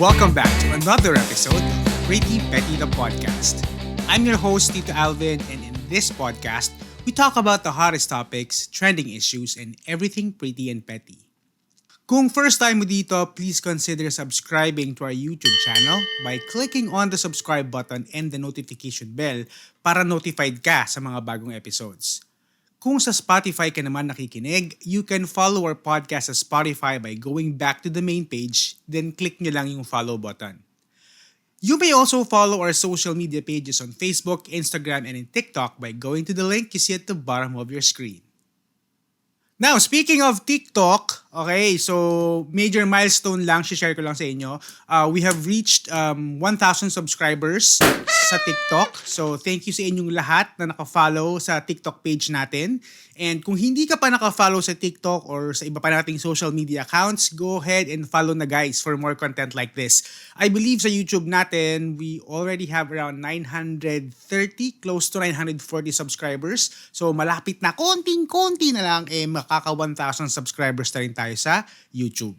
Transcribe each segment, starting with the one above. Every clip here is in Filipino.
welcome back to another episode of Pretty Petty the Podcast. I'm your host, Tito Alvin, and in this podcast, we talk about the hottest topics, trending issues, and everything pretty and petty. Kung first time mo dito, please consider subscribing to our YouTube channel by clicking on the subscribe button and the notification bell para notified ka sa mga bagong episodes. Kung sa Spotify ka naman nakikinig, you can follow our podcast sa Spotify by going back to the main page, then click nyo lang yung follow button. You may also follow our social media pages on Facebook, Instagram, and in TikTok by going to the link you see at the bottom of your screen. Now, speaking of TikTok, okay, so major milestone lang, share ko lang sa inyo. We have reached 1,000 subscribers sa TikTok. So, thank you sa inyong lahat na nakafollow sa TikTok page natin. And kung hindi ka pa nakafollow sa TikTok or sa iba pa nating social media accounts, go ahead and follow na guys for more content like this. I believe sa YouTube natin, we already have around 930, close to 940 subscribers. So, malapit na, konting-konti na lang, makaka 1,000 subscribers na rin tayo sa YouTube.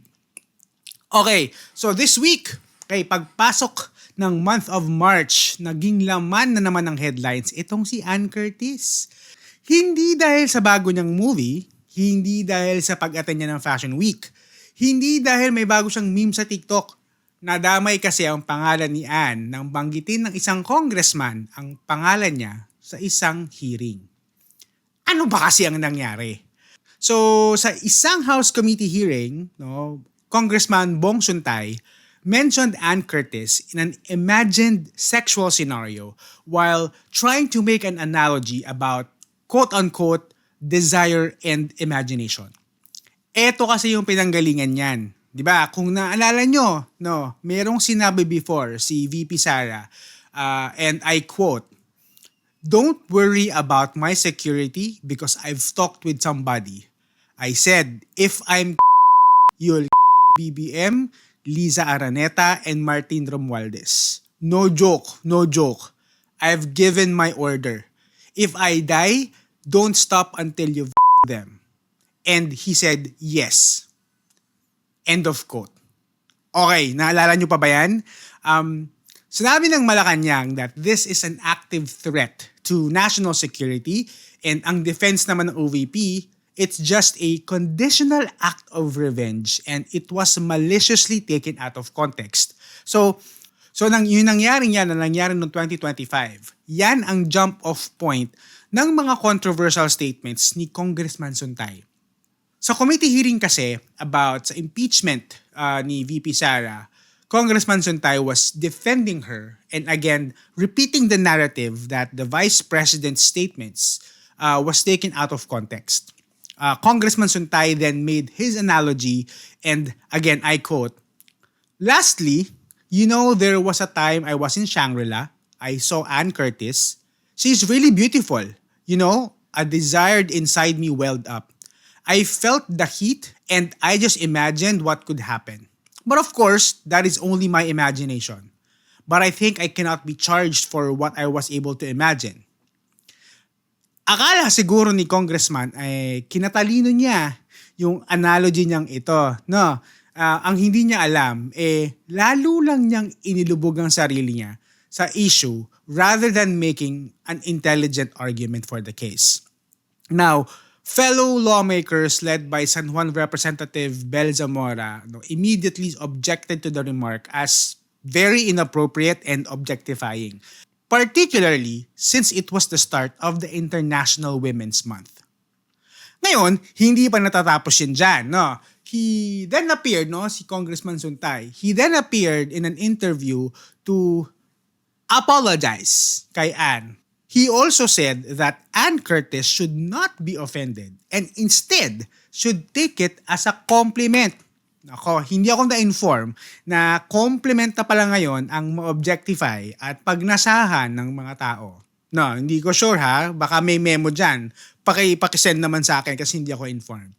Okay, so this week, pagpasok ng month of March, naging laman na naman ng headlines itong si Ann Curtis. Hindi dahil sa bago niyang movie, hindi dahil sa pag-attend niya ng Fashion Week, hindi dahil may bago siyang meme sa TikTok. Nadamay kasi ang pangalan ni Ann nang banggitin ng isang congressman ang pangalan niya sa isang hearing. Ano ba kasi ang nangyari? So, sa isang House Committee hearing, Congressman Bong Suntay mentioned Ann Curtis in an imagined sexual scenario while trying to make an analogy about quote-unquote desire and imagination. Ito kasi yung pinanggalingan niyan. Diba? Kung naalala nyo, merong sinabi before si VP Sara, and I quote, "Don't worry about my security because I've talked with somebody. I said, if I'm you'll BBM, Liza Araneta, and Martin Romualdez. No joke, no joke. I've given my order. If I die, don't stop until you them." And he said, yes. End of quote. Okay, naalala nyo pa ba yan? Sinabi ng Malacanang that this is an active threat to national security and ang defense naman ng OVP, it's just a conditional act of revenge and it was maliciously taken out of context. So yung nangyari noong 2025, yan ang jump-off point ng mga controversial statements ni Congressman Suntay. Sa committee hearing kasi about sa impeachment ni VP Sara, Congressman Suntay was defending her and again repeating the narrative that the Vice President's statements was taken out of context. Congressman Suntay then made his analogy and again I quote, "Lastly, there was a time I was in Shangri-La. I saw Ann Curtis. She's really beautiful. A desired inside me welled up. I felt the heat and I just imagined what could happen. But of course, that is only my imagination. But I think I cannot be charged for what I was able to imagine." Akala siguro ni Congressman ay kinatalino niya yung analogy niyang ito. Ang hindi niya alam, lalo lang niyang inilubog ang sarili niya sa issue rather than making an intelligent argument for the case. Now, fellow lawmakers led by San Juan Representative Bel Zamora immediately objected to the remark as very inappropriate and objectifying, particularly since it was the start of the International Women's Month. Ngayon, hindi pa natatapos yun dyan. He then appeared, si Congressman Suntay, he then appeared in an interview to apologize kay Ann. He also said that Ann Curtis should not be offended and instead should take it as a compliment. Hindi ako na-inform na compliment na pala ngayon ang ma-objectify at pagnasahan ng mga tao. Hindi ko sure ha, baka may memo dyan. Pakisend naman sa akin kasi hindi ako informed.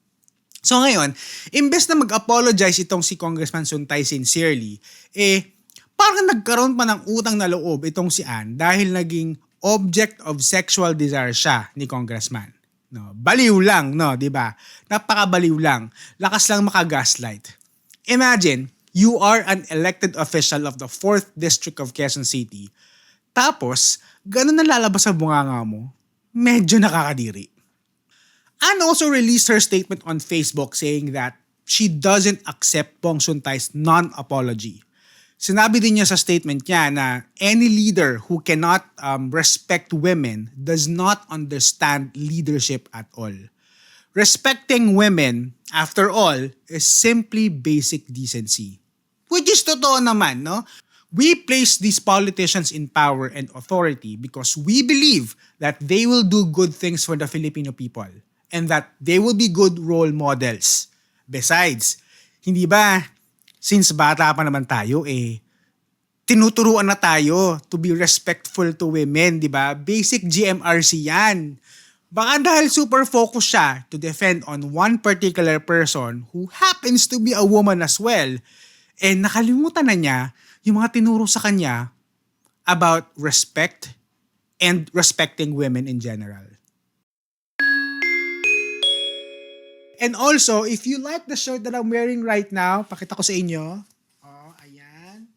So ngayon, imbes na mag-apologize itong si Congressman Suntay sincerely, parang nagkaroon pa ng utang na loob itong si Ann dahil naging object of sexual desire siya ni Congressman. Baliw lang, di ba? Napakabaliw lang. Lakas lang makagaslight. Imagine, You are an elected official of the 4th District of Quezon City. Tapos, ganun na lalabas sa bunganga mo. Medyo nakakadiri. Ann also released her statement on Facebook saying that she doesn't accept Pong Suntay's non-apology. Sinabi din niya sa statement niya na any leader who cannot respect women does not understand leadership at all. Respecting women, after all, is simply basic decency. Which is totoo naman, no? We place these politicians in power and authority because we believe that they will do good things for the Filipino people and that they will be good role models. Besides, hindi ba, since bata pa naman tayo tinuturuan na tayo to be respectful to women, di ba? Basic GMRC yan. Baka dahil super focused siya to defend on one particular person who happens to be a woman as well, nakalimutan na niya yung mga tinuro sa kanya about respect and respecting women in general. And also, if you like the shirt that I'm wearing right now, pakita ko sa inyo. Oh, ayan.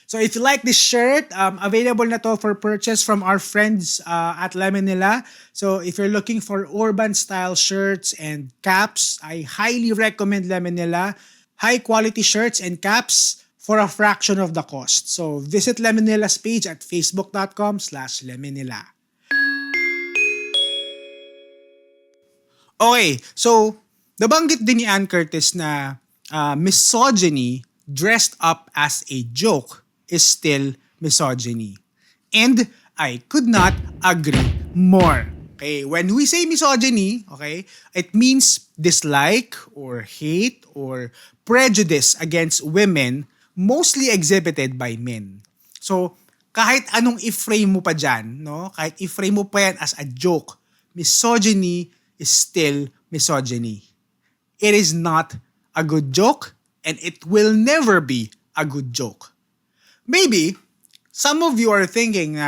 So if you like this shirt, available na to for purchase from our friends at Lemonilla. So if you're looking for urban style shirts and caps, I highly recommend Lemonilla. High quality shirts and caps for a fraction of the cost. So visit Lemonilla's page at facebook.com/Lemonilla. Okay, so nabanggit din ni Ann Curtis na misogyny dressed up as a joke is still misogyny. And I could not agree more. Okay, when we say misogyny, okay, it means dislike or hate or prejudice against women mostly exhibited by men. So, kahit anong i-frame mo pa dyan, no? Kahit i-frame mo pa yan as a joke, misogyny is still misogyny. It is not a good joke and it will never be a good joke. Maybe some of you are thinking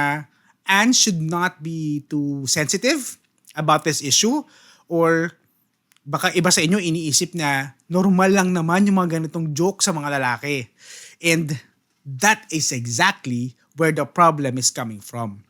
Ann should not be too sensitive about this issue, or baka iba sa inyo iniisip na normal lang naman yung mga ganitong joke sa mga lalaki. And that is exactly where the problem is coming from.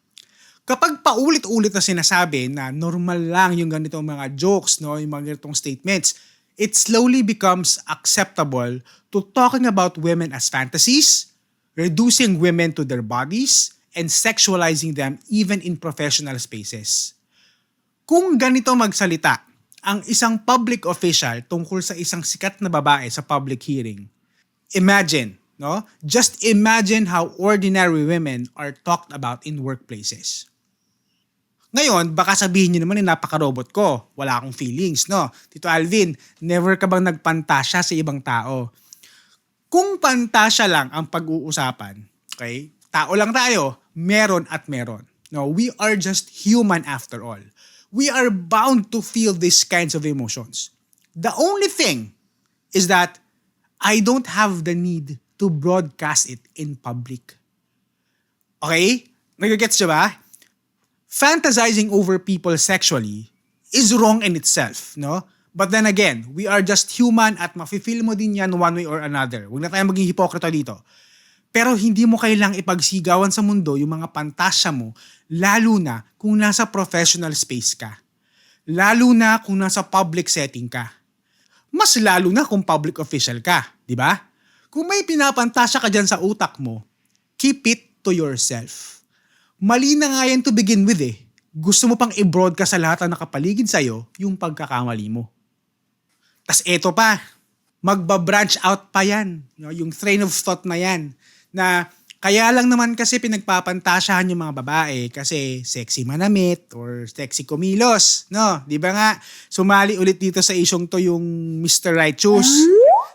Kapag paulit-ulit na sinasabi na normal lang yung ganitong mga jokes, no, yung mga ganitong statements, it slowly becomes acceptable to talking about women as fantasies, reducing women to their bodies, and sexualizing them even in professional spaces. Kung ganito magsalita ang isang public official tungkol sa isang sikat na babae sa public hearing, imagine, no? Just imagine how ordinary women are talked about in workplaces. Ngayon, baka sabihin niyo naman napaka-robot ko. Wala akong feelings, no? Tito Alvin, never ka bang nagpantasya sa ibang tao? Kung pantasya lang ang pag-uusapan, okay? Tao lang tayo, meron at meron. No, we are just human after all. We are bound to feel these kinds of emotions. The only thing is that I don't have the need to broadcast it in public. Okay? Nagigets siya ba? Fantasizing over people sexually is wrong in itself, no? But then again, we are just human at mafe-feel mo din yan one way or another. Huwag na tayong maging hipokrito dito. Pero hindi mo kailang ipagsigawan sa mundo yung mga pantasya mo, lalo na kung nasa professional space ka. Lalo na kung nasa public setting ka. Mas lalo na kung public official ka, di ba? Kung may pinapantasya ka dyan sa utak mo, keep it to yourself. Mali na nga yan to begin with eh. Gusto mo pang i-broadcast sa lahat na nakapaligid sa'yo yung pagkakamali mo. Tas eto pa, magba-branch out pa yan. Yung train of thought na yan. Na kaya lang naman kasi pinagpapantasyahan yung mga babae kasi sexy manamit or sexy kumilos. No, di ba nga? Sumali ulit dito sa isyong to yung Mr. Righteous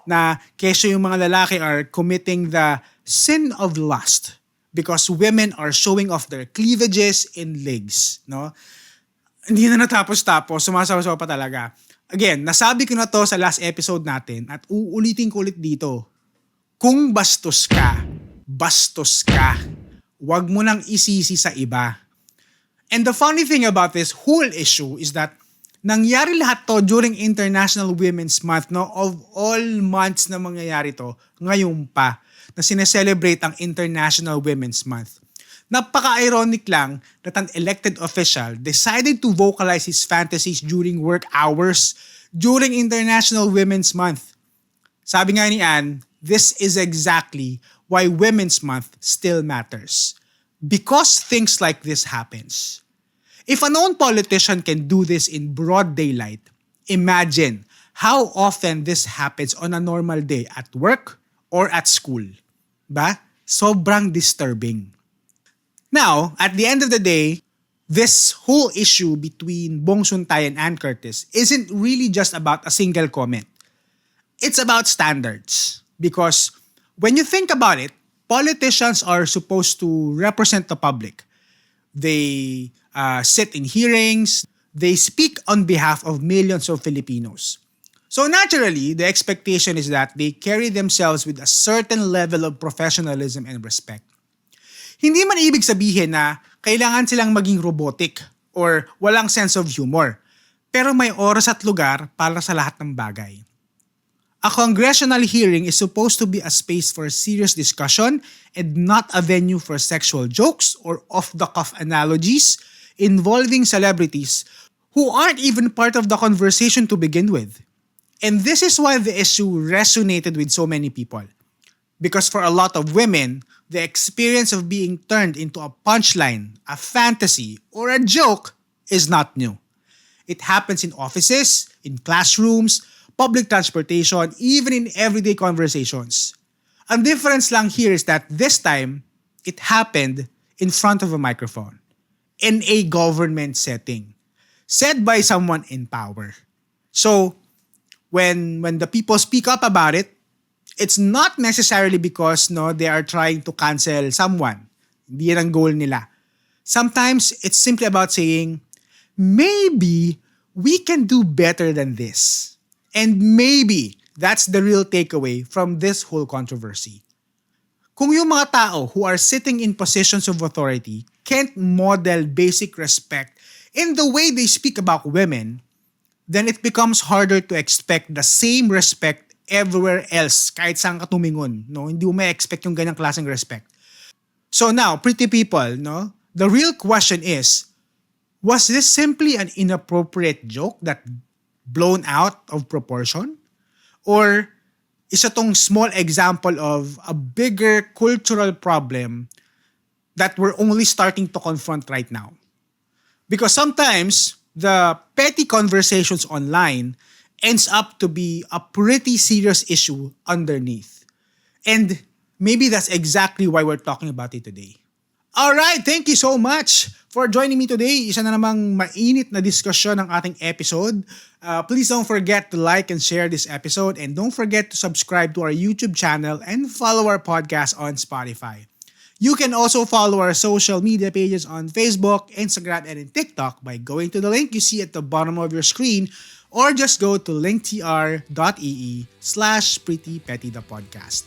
na kesyo yung mga lalaki are committing the sin of lust because women are showing off their cleavages and legs. No? Hindi na natapos-tapos, sumasaw-saw pa talaga. Again, nasabi ko na to sa last episode natin at uulitin ko ulit dito. Kung bastos ka, bastos ka. Huwag mo nang isisi sa iba. And the funny thing about this whole issue is that Nangyari lahat to during International Women's Month, no? Of all months na mangyayari to, ngayon pa, na sineselebrate ang International Women's Month. Napaka-ironic lang that an elected official decided to vocalize his fantasies during work hours during International Women's Month. Sabi nga ni Anne, this is exactly why Women's Month still matters. Because things like this happens. If a known politician can do this in broad daylight, imagine how often this happens on a normal day at work or at school. Ba? Sobrang disturbing. Now, at the end of the day, this whole issue between Bong Suntay and Ann Curtis isn't really just about a single comment. It's about standards. Because when you think about it, politicians are supposed to represent the public. They sit in hearings. They speak on behalf of millions of Filipinos. So naturally, the expectation is that they carry themselves with a certain level of professionalism and respect. Hindi man ibig sabihin na kailangan silang maging robotic or walang sense of humor. Pero may oras at lugar para sa lahat ng bagay. A congressional hearing is supposed to be a space for serious discussion and not a venue for sexual jokes or off-the-cuff analogies involving celebrities who aren't even part of the conversation to begin with. And this is why the issue resonated with so many people. Because for a lot of women, the experience of being turned into a punchline, a fantasy, or a joke is not new. It happens in offices, in classrooms, public transportation, even in everyday conversations. Ang difference lang here is that this time, it happened in front of a microphone, in a government setting, said by someone in power. So, when the people speak up about it, it's not necessarily because they are trying to cancel someone. Hindi yan ang goal nila. Sometimes, it's simply about saying, maybe we can do better than this. And maybe that's the real takeaway from this whole controversy. Kung yung mga tao who are sitting in positions of authority can't model basic respect in the way they speak about women, then it becomes harder to expect the same respect everywhere else kahit saan ka tumingon. No? Hindi mo may expect yung ganyang klaseng respect. So now, pretty people, the real question is, was this simply an inappropriate joke that blown out of proportion? Or isa tong small example of a bigger cultural problem that we're only starting to confront right now? Because sometimes the petty conversations online ends up to be a pretty serious issue underneath. And maybe that's exactly why we're talking about it today. Alright, thank you so much for joining me today. Isa na namang mainit na diskusyon ng ating episode. Please don't forget to like and share this episode, and don't forget to subscribe to our YouTube channel and follow our podcast on Spotify. You can also follow our social media pages on Facebook, Instagram, and in TikTok by going to the link you see at the bottom of your screen, or just go to linktr.ee/prettypettythepodcast.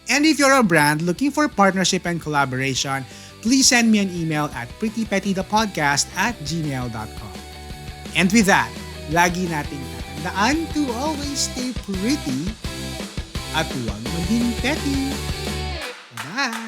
And if you're a brand looking for partnership and collaboration, please send me an email at prettypettythepodcast@gmail.com. And with that, lagi nating tatandaan to always stay pretty at huwag maging petty. Bye!